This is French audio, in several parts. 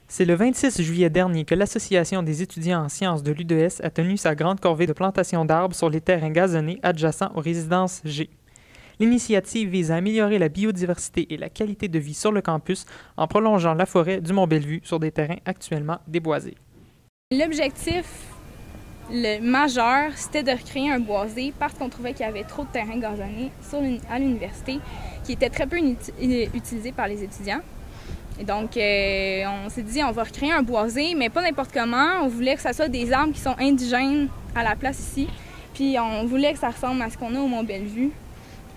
C'est le 26 juillet dernier que l'Association des étudiants en sciences de l'UDS a tenu sa grande corvée de plantation d'arbres sur les terrains gazonnés adjacents aux résidences G. L'initiative vise à améliorer la biodiversité et la qualité de vie sur le campus en prolongeant la forêt du Mont-Bellevue sur des terrains actuellement déboisés. L'objectif le majeur, c'était de recréer un boisé parce qu'on trouvait qu'il y avait trop de terrains gazonnés à l'université qui étaient très peu utilisés par les étudiants. Et donc, on s'est dit, on va recréer un boisé, mais pas n'importe comment. On voulait que ça soit des arbres qui sont indigènes à la place ici. Puis on voulait que ça ressemble à ce qu'on a au Mont-Bellevue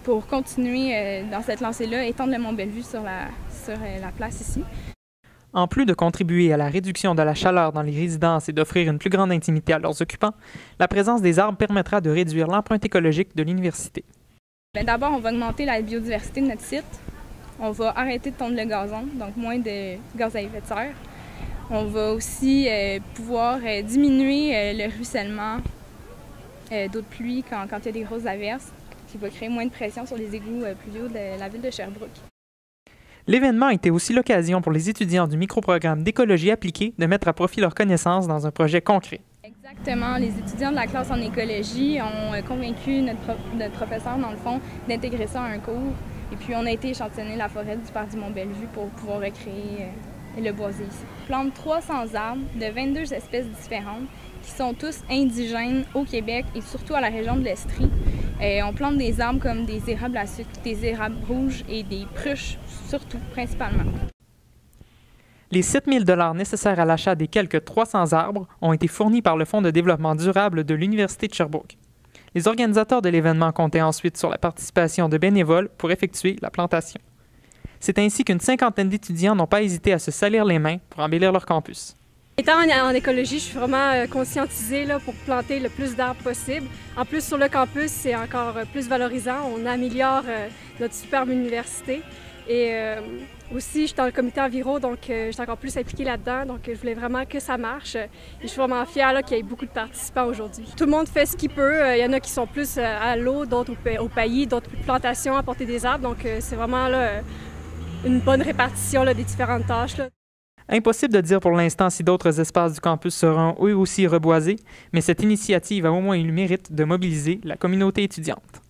pour continuer dans cette lancée-là, étendre le Mont-Bellevue sur la place ici. En plus de contribuer à la réduction de la chaleur dans les résidences et d'offrir une plus grande intimité à leurs occupants, la présence des arbres permettra de réduire l'empreinte écologique de l'université. D'abord, on va augmenter la biodiversité de notre site. On va arrêter de tondre le gazon, donc moins de gaz à effet de serre. On va aussi pouvoir diminuer le ruissellement d'eau de pluie quand il y a des grosses averses, qui va créer moins de pression sur les égouts pluviaux de la ville de Sherbrooke. L'événement était aussi l'occasion pour les étudiants du microprogramme d'écologie appliquée de mettre à profit leurs connaissances dans un projet concret. Exactement. Les étudiants de la classe en écologie ont convaincu notre professeur, dans le fond, d'intégrer ça à un cours. Et puis, on a été échantillonner la forêt du parc du Mont-Bellevue pour pouvoir recréer le boisé ici. On plante 300 arbres de 22 espèces différentes qui sont tous indigènes au Québec et surtout à la région de l'Estrie. On plante des arbres comme des érables à sucre, des érables rouges et des pruches, surtout, principalement. Les 7 000 $ nécessaires à l'achat des quelques 300 arbres ont été fournis par le Fonds de développement durable de l'Université de Sherbrooke. Les organisateurs de l'événement comptaient ensuite sur la participation de bénévoles pour effectuer la plantation. C'est ainsi qu'une cinquantaine d'étudiants n'ont pas hésité à se salir les mains pour embellir leur campus. Étant en écologie, je suis vraiment conscientisée là, pour planter le plus d'arbres possible. En plus, sur le campus, c'est encore plus valorisant. On améliore notre superbe université. Et aussi, je suis dans le comité enviro, donc je suis encore plus impliquée là-dedans. Donc, je voulais vraiment que ça marche. Et je suis vraiment fière qu'il y ait beaucoup de participants aujourd'hui. Tout le monde fait ce qu'il peut. Il y en a qui sont plus à l'eau, d'autres au paillis, d'autres plantations, à porter des arbres. Donc, c'est vraiment là, une bonne répartition là, des différentes tâches. Là. Impossible de dire pour l'instant si d'autres espaces du campus seront eux aussi reboisés, mais cette initiative a au moins eu le mérite de mobiliser la communauté étudiante.